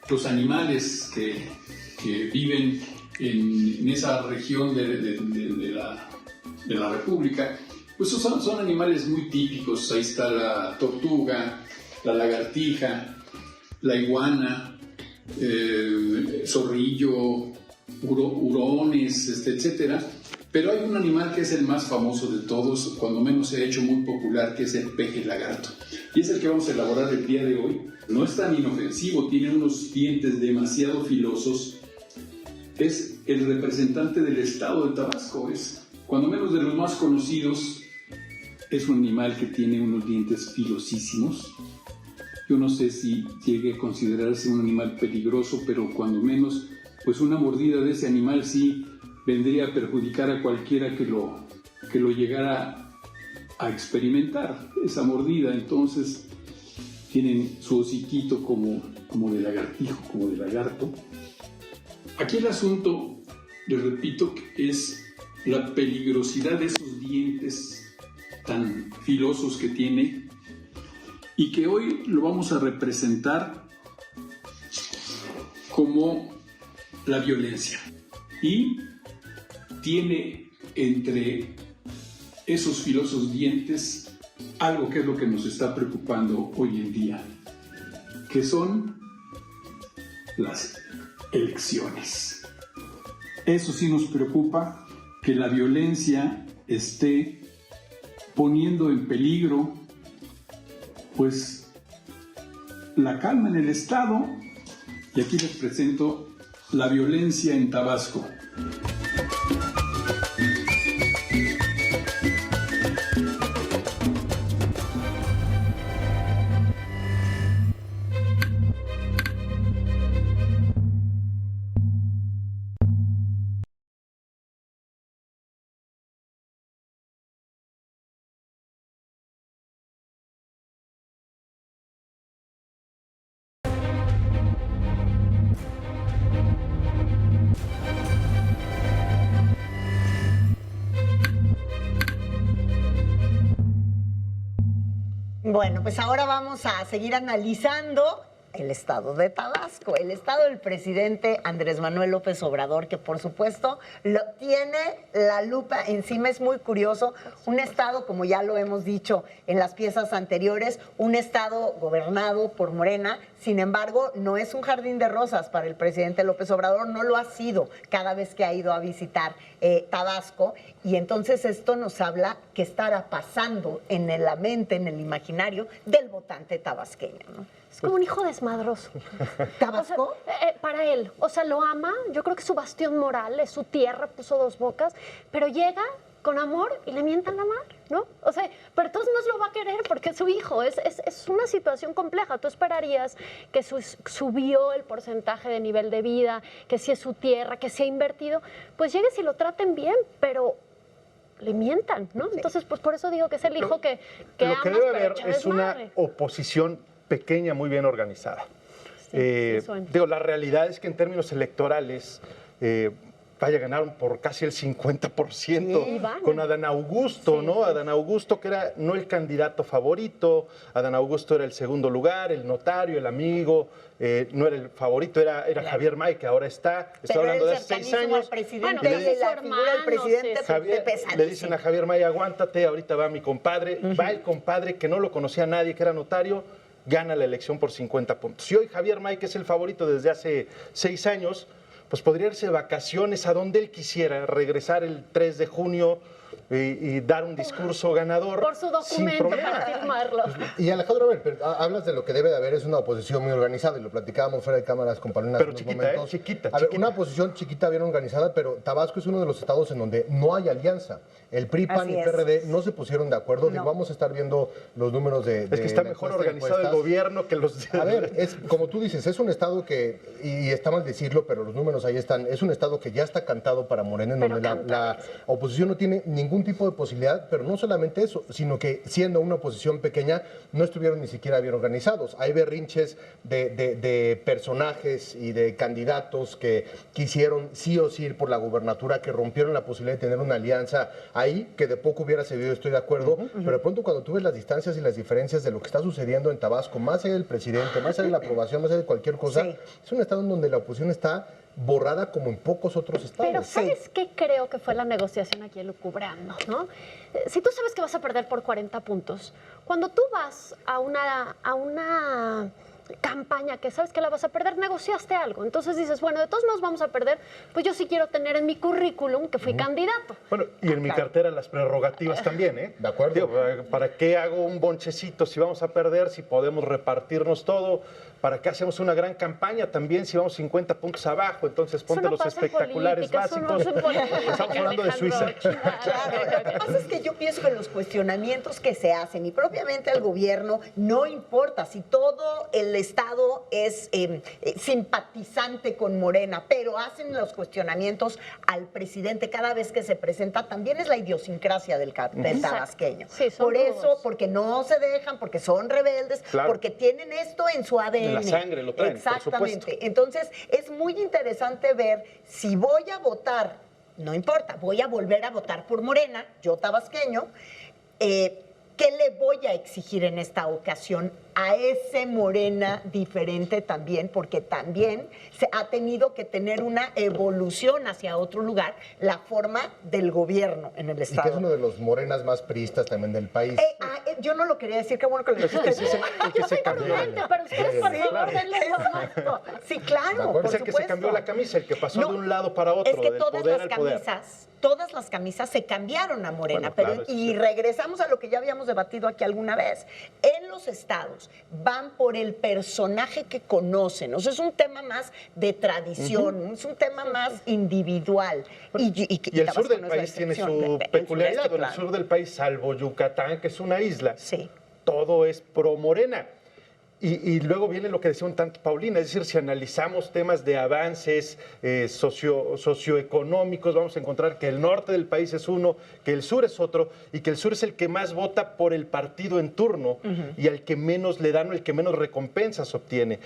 los animales que viven en esa región de la República, pues son animales muy típicos. Ahí está la tortuga, la lagartija, la iguana, zorrillo, hurones, etcétera. Pero hay un animal que es el más famoso de todos, cuando menos se ha hecho muy popular, que es el peje lagarto. Y es el que vamos a elaborar el día de hoy. No es tan inofensivo, tiene unos dientes demasiado filosos. Es el representante del estado de Tabasco, es cuando menos de los más conocidos. Es un animal que tiene unos dientes filosísimos. Yo no sé si llegue a considerarse un animal peligroso, pero cuando menos, pues una mordida de ese animal sí vendría a perjudicar a cualquiera que lo llegara a experimentar, esa mordida. Entonces tienen su hociquito como de lagartijo, como de lagarto. Aquí el asunto, les repito, es la peligrosidad de esos dientes tan filosos que tiene y que hoy lo vamos a representar como la violencia. Y tiene entre esos filosos dientes algo que es lo que nos está preocupando hoy en día, que son las elecciones. Eso sí nos preocupa, que la violencia esté poniendo en peligro pues la calma en el estado, y aquí les presento la violencia en Tabasco. Bueno, pues ahora vamos a seguir analizando el estado de Tabasco, el estado del presidente Andrés Manuel López Obrador, que por supuesto lo tiene la lupa encima. Es muy curioso, un estado, como ya lo hemos dicho en las piezas anteriores, un estado gobernado por Morena. Sin embargo, no es un jardín de rosas para el presidente López Obrador, no lo ha sido cada vez que ha ido a visitar Tabasco. Y entonces esto nos habla que estará pasando en la mente, en el imaginario del votante tabasqueño, ¿no? Es como un hijo desmadroso. ¿Tabasco? O sea, para él, o sea, lo ama, yo creo que es su bastión moral, es su tierra, puso dos bocas, pero llega con amor y le mientan la madre, ¿no? O sea, pero entonces no lo va a querer porque es su hijo, es una situación compleja. Tú esperarías que subió el porcentaje de nivel de vida, que si es su tierra, que se ha invertido, pues llegues y lo traten bien, pero le mientan, ¿no? Sí. Entonces, pues por eso digo que es el hijo que amas, lo que debe haber pero es una oposición pequeña, muy bien organizada. Sí, digo, la realidad es que en términos electorales ganaron por casi el 50% con Adán Augusto, ¿no? Adán Augusto, que era no el candidato favorito, Adán Augusto era el segundo lugar, el notario, el amigo, no era el favorito, era Javier May, que ahora está hablando de hace 6 años. Presidente, la figura del presidente le dicen a Javier May, aguántate, ahorita va mi compadre, va el compadre que no lo conocía nadie, que era notario, gana la elección por 50 puntos. Y hoy Javier May, que es el favorito desde hace 6 años, pues podría irse de vacaciones a donde él quisiera, regresar el 3 de junio y dar un discurso ganador. Por su documento para firmarlo. Y Alejandro, a ver, pero hablas de lo que debe de haber, es una oposición muy organizada, y lo platicábamos fuera de cámaras con Paulina. Pero chiquita, chiquita. A ver, una oposición chiquita, bien organizada, pero Tabasco es uno de los estados en donde no hay alianza. El PRI, PAN y PRD no se pusieron de acuerdo. No. Vamos a estar viendo los números de es que está mejor organizado el gobierno que los... A ver, es como tú dices, es un estado que, y está mal decirlo, pero los números ahí están, es un estado que ya está cantado para Morena, en donde la oposición no tiene ningún tipo de posibilidad, pero no solamente eso, sino que siendo una oposición pequeña, no estuvieron ni siquiera bien organizados. Hay berrinches de personajes y de candidatos que quisieron sí o sí ir por la gubernatura, que rompieron la posibilidad de tener una alianza ahí, que de poco hubiera servido, estoy de acuerdo, pero de pronto cuando tú ves las distancias y las diferencias de lo que está sucediendo en Tabasco, más allá del presidente, más allá de la aprobación, más allá de cualquier cosa, es un estado en donde la oposición está borrada como en pocos otros estados. Pero ¿sabes qué creo que fue la negociación aquí elucubrando, ¿no? Si tú sabes que vas a perder por 40 puntos, cuando tú vas a una campaña que sabes que la vas a perder, negociaste algo. Entonces dices, bueno, de todos modos vamos a perder, pues yo sí quiero tener en mi currículum que fui candidato. Bueno, y en mi cartera las prerrogativas también, ¿eh? De acuerdo. Digo, ¿para qué hago un bonchecito si vamos a perder, si podemos repartirnos todo? ¿Para qué hacemos una gran campaña también si vamos 50 puntos abajo? Entonces ponte los espectaculares básicos. Estamos hablando de Suiza. Claro, lo que pasa es que yo pienso que los cuestionamientos que se hacen, y propiamente al gobierno, no importa si todo el Estado es simpatizante con Morena, pero hacen los cuestionamientos al presidente cada vez que se presenta, también es la idiosincrasia del tabasqueño. Sí, por eso, porque no se dejan, porque son rebeldes, porque tienen esto en su ADN. La sangre lo traen, exactamente. por supuesto. Entonces, es muy interesante ver si voy a votar, no importa, voy a volver a votar por Morena, yo tabasqueño, ¿qué le voy a exigir en esta ocasión a ese Morena diferente también? Porque también se ha tenido que tener una evolución hacia otro lugar, la forma del gobierno en el Estado. Y que es uno de los Morenas más priistas también del país. Yo no lo quería decir, qué bueno que lo dijiste. Yo soy congruente, pero ustedes por favor denle lo. Sí, claro, por es el que se cambió la camisa, el que pasó de un lado para otro, es que del todas poder las al poder. Todas las camisas se cambiaron a Morena, Bueno, claro, y regresamos a lo que ya habíamos debatido aquí alguna vez. En los estados van por el personaje que conocen, o sea, es un tema más de tradición, es un tema más individual. Y el sur del país tiene su peculiaridad. En el sur del país, salvo Yucatán, que es una isla, todo es pro Morena. Y luego viene lo que decía un tanto Paulina, es decir, si analizamos temas de avances socioeconómicos, vamos a encontrar que el norte del país es uno, que el sur es otro, y que el sur es el que más vota por el partido en turno y al que menos le dan o el que menos recompensas obtiene.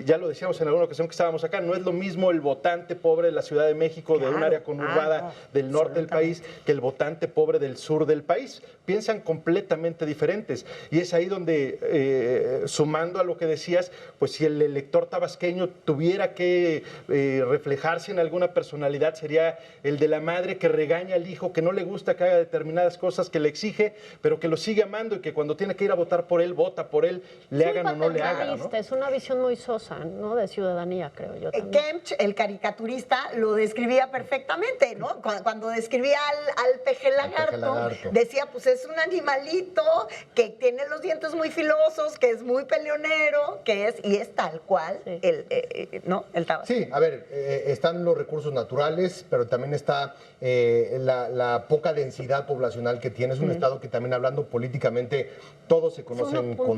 Ya lo decíamos en alguna ocasión que estábamos acá, no es lo mismo el votante pobre de la Ciudad de México, de un área conurbada del norte del país, que el votante pobre del sur del país. Piensan completamente diferentes. Y es ahí donde, sumando a lo que decías, pues si el elector tabasqueño tuviera que reflejarse en alguna personalidad, sería el de la madre que regaña al hijo, que no le gusta que haga determinadas cosas, que le exige, pero que lo sigue amando y que cuando tiene que ir a votar por él, vota por él, le hagan o no le hagan, ¿no? Es una visión muy sosa, ¿no? De ciudadanía, creo yo también. Kempch, el caricaturista, lo describía perfectamente, ¿no? Cuando describía al peje lagarto, decía, pues es un animalito que tiene los dientes muy filosos, que es muy peleonero, y es tal cual el Tabasco. Sí, a ver, están los recursos naturales, pero también está la poca densidad poblacional que tiene. Es un estado que también, hablando políticamente, todos se conocen con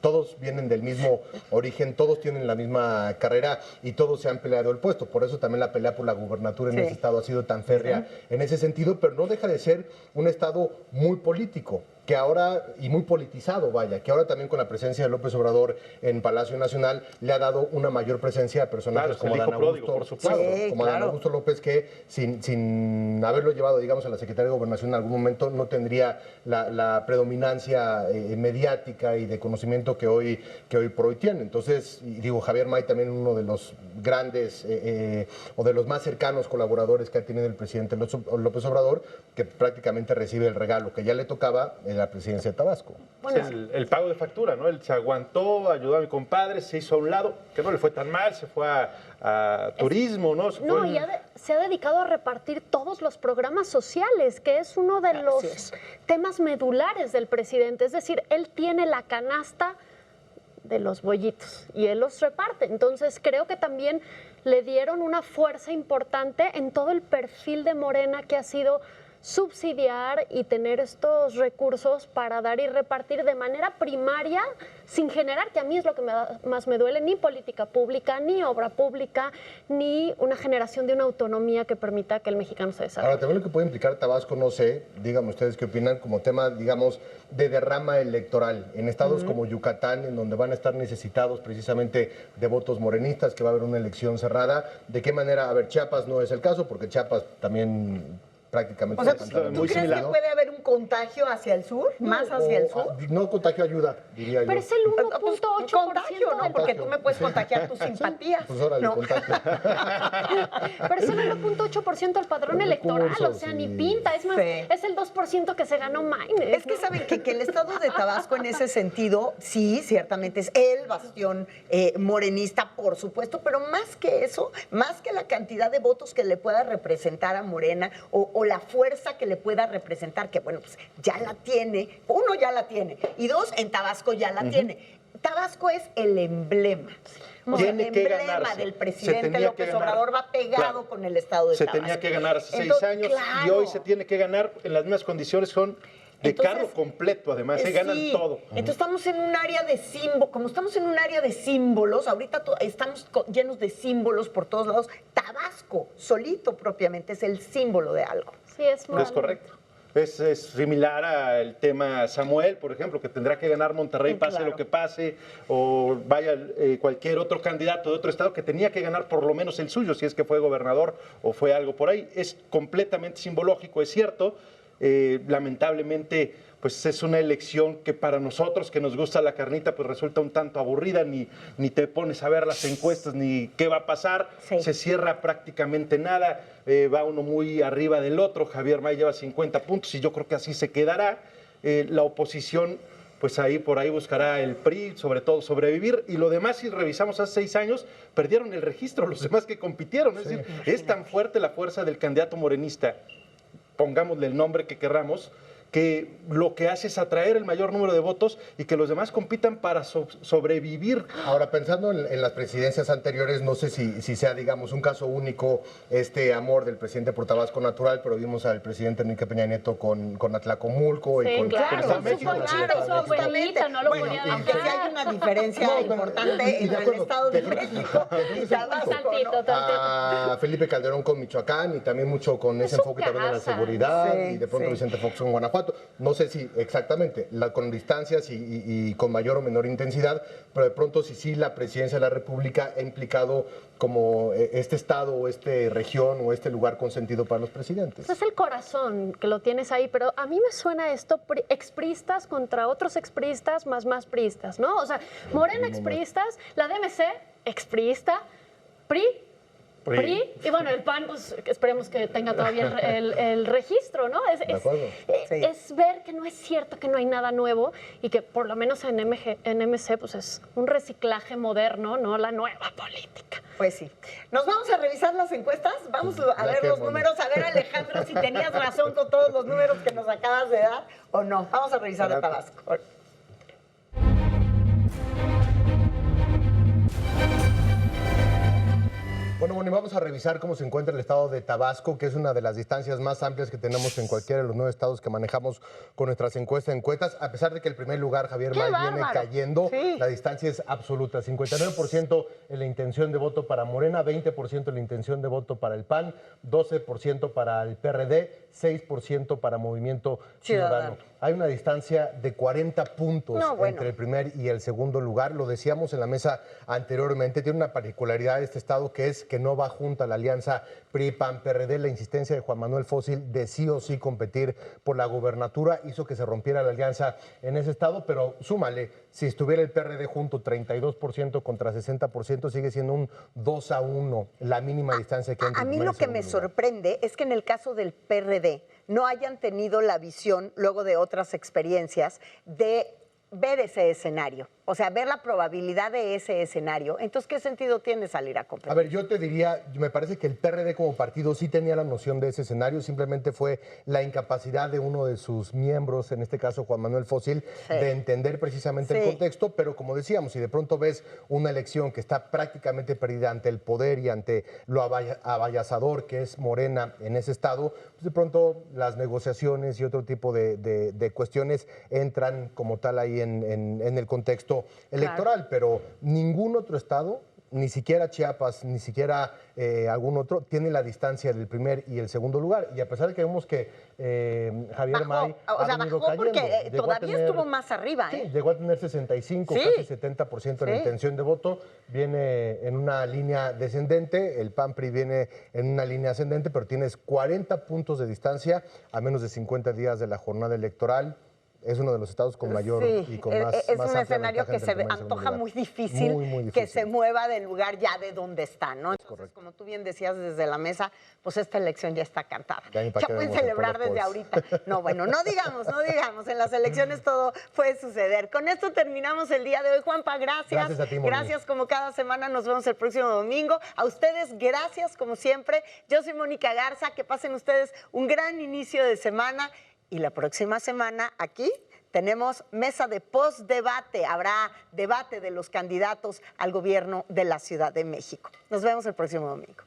todos vienen del mismo origen, todos tienen la misma carrera y todos se han peleado el puesto. Por eso también la pelea por la gubernatura en ese estado ha sido tan férrea en ese sentido, pero no deja de ser un estado muy político, que ahora, y muy politizado, vaya, que ahora también con la presencia de López Obrador en Palacio Nacional le ha dado una mayor presencia a personajes como Dan Augusto, por supuesto. Dan Augusto López, que sin haberlo llevado, digamos, a la Secretaría de Gobernación en algún momento, no tendría la predominancia mediática y de conocimiento que hoy por hoy tiene. Entonces, digo, Javier May también uno de los grandes o de los más cercanos colaboradores que ha tenido el presidente López Obrador, que prácticamente recibe el regalo que ya le tocaba, la presidencia de Tabasco. Bueno, el pago de factura, ¿no? Él se aguantó, ayudó a mi compadre, se hizo a un lado, que no le fue tan mal, se fue a turismo, ¿no? Se ha dedicado a repartir todos los programas sociales, que es uno de los temas medulares del presidente. Es decir, él tiene la canasta de los bollitos y él los reparte. Entonces creo que también le dieron una fuerza importante en todo el perfil de Morena, que ha sido subsidiar y tener estos recursos para dar y repartir de manera primaria, sin generar, que a mí es lo que más me duele, ni política pública, ni obra pública, ni una generación de una autonomía que permita que el mexicano se desarrolle. Ahora, también lo que puede implicar Tabasco, no sé, díganme ustedes qué opinan, como tema, digamos, de derrama electoral en estados como Yucatán, en donde van a estar necesitados precisamente de votos morenistas, que va a haber una elección cerrada. ¿De qué manera? A ver, Chiapas no es el caso, porque Chiapas también prácticamente... O sea, ¿tú crees que puede haber un contagio hacia el sur? ¿Más hacia el sur? No, contagio ayuda, diría yo. Pero es el 1.8%. Contagio, ¿no? Porque tú me puedes contagiar tus simpatías. Pues órale, contagio. Pero es el 1.8% del padrón electoral, o sea, ni pinta. Es más, es el 2% que se ganó Maine. Es que saben que el estado de Tabasco en ese sentido, sí, ciertamente es el bastión morenista, por supuesto, pero más que eso, más que la cantidad de votos que le pueda representar a Morena o la fuerza que le pueda representar, que bueno, pues ya la tiene, uno ya la tiene, y dos, en Tabasco ya la tiene. Tabasco es el emblema. O sea, el emblema del presidente López Obrador va pegado con el estado de Tabasco. Se tenía que ganar hace 6 años y hoy se tiene que ganar en las mismas condiciones, son de carro completo, además, se ganan todo. Entonces estamos en un área de símbolos, como estamos en un área de símbolos, ahorita estamos llenos de símbolos por todos lados. Tabasco, solito propiamente, es el símbolo de algo. Sí, es correcto. Es similar al tema Samuel, por ejemplo, que tendrá que ganar Monterrey, pase lo que pase, o vaya cualquier otro candidato de otro estado que tenía que ganar por lo menos el suyo, si es que fue gobernador o fue algo por ahí. Es completamente simbológico, es cierto. Lamentablemente, pues es una elección que para nosotros que nos gusta la carnita, pues resulta un tanto aburrida, ni te pones a ver las encuestas, ni qué va a pasar, se cierra prácticamente nada, va uno muy arriba del otro. Javier May lleva 50 puntos y yo creo que así se quedará. La oposición, pues por ahí buscará el PRI, sobre todo sobrevivir, y lo demás, si revisamos hace 6 años, perdieron el registro los demás que compitieron. Es decir, es tan fuerte la fuerza del candidato morenista, pongámosle el nombre que querramos, que lo que hace es atraer el mayor número de votos y que los demás compitan para sobrevivir. Ahora, pensando en las presidencias anteriores, no sé si sea, digamos, un caso único este amor del presidente por Tabasco natural, pero vimos al presidente Enrique Peña Nieto con Atlacomulco y con Estado de México. Su abuelita no lo ponía de aunque sí hay una diferencia importante entre el Estado de México y Tabasco. A Felipe Calderón con Michoacán y también mucho con ese enfoque también en la seguridad y de pronto Vicente Fox con Guanajuato. No sé si exactamente, con distancias y con mayor o menor intensidad, pero de pronto sí la presidencia de la República ha implicado como este estado o esta región o este lugar consentido para los presidentes. Es el corazón que lo tienes ahí, pero a mí me suena esto, expristas contra otros expristas más priistas, ¿no? O sea, Morena expristas, la DMC exprista, PRI, y bueno, el PAN, pues esperemos que tenga todavía el registro, ¿no? Es ver que no es cierto que no hay nada nuevo y que por lo menos en MC pues es un reciclaje moderno, no la nueva política. Pues sí. ¿Nos vamos a revisar las encuestas? Vamos a ver los números, a ver, Alejandro, si tenías razón con todos los números que nos acabas de dar o no. Vamos a revisar de Tabasco. Bueno, Moni, vamos a revisar cómo se encuentra el estado de Tabasco, que es una de las distancias más amplias que tenemos en cualquiera de los 9 estados que manejamos con nuestras encuestas. A pesar de que el primer lugar, Javier May, viene cayendo, la distancia es absoluta. 59% en la intención de voto para Morena, 20% en la intención de voto para el PAN, 12% para el PRD, 6% para Movimiento Ciudadano. Hay una distancia de 40 puntos entre el primer y el segundo lugar. Lo decíamos en la mesa anteriormente, tiene una particularidad este estado que es que no va junta la alianza PRI-PAN-PRD. La insistencia de Juan Manuel Fósil de sí o sí competir por la gubernatura hizo que se rompiera la alianza en ese estado, pero súmale, si estuviera el PRD junto 32% contra 60%, sigue siendo un 2-1, la mínima distancia que hay entre A mí lo que me sorprende es que en el caso del PRD no hayan tenido la visión, luego de otras experiencias, de ver ese escenario, o sea, ver la probabilidad de ese escenario. Entonces, ¿qué sentido tiene salir a competir? A ver, yo te diría, me parece que el PRD como partido sí tenía la noción de ese escenario, simplemente fue la incapacidad de uno de sus miembros, en este caso Juan Manuel Fósil, de entender precisamente el contexto, pero como decíamos, si de pronto ves una elección que está prácticamente perdida ante el poder y ante lo abayazador que es Morena en ese estado, pues de pronto las negociaciones y otro tipo de cuestiones entran como tal ahí en el contexto electoral, pero ningún otro estado, ni siquiera Chiapas, ni siquiera algún otro, tiene la distancia del primer y el segundo lugar. Y a pesar de que vemos que Javier May ha venido cayendo, porque todavía estuvo más arriba. Sí, llegó a tener 65, casi 70% de la intención de voto. Viene en una línea descendente, el PAN-PRI viene en una línea ascendente, pero tienes 40 puntos de distancia a menos de 50 días de la jornada electoral. Es uno de los estados con mayor y con más. Es más un escenario que se antoja muy difícil, que se mueva del lugar ya de donde está, ¿no? Entonces, como tú bien decías desde la mesa, pues esta elección ya está cantada. Ya pueden celebrar desde ahorita. No, bueno, no digamos, en las elecciones todo puede suceder. Con esto terminamos el día de hoy. Juanpa, gracias. Gracias a ti, Moni. Gracias como cada semana, nos vemos el próximo domingo. A ustedes, gracias como siempre. Yo soy Mónica Garza, que pasen ustedes un gran inicio de semana. Y la próxima semana aquí tenemos mesa de postdebate. Habrá debate de los candidatos al gobierno de la Ciudad de México. Nos vemos el próximo domingo.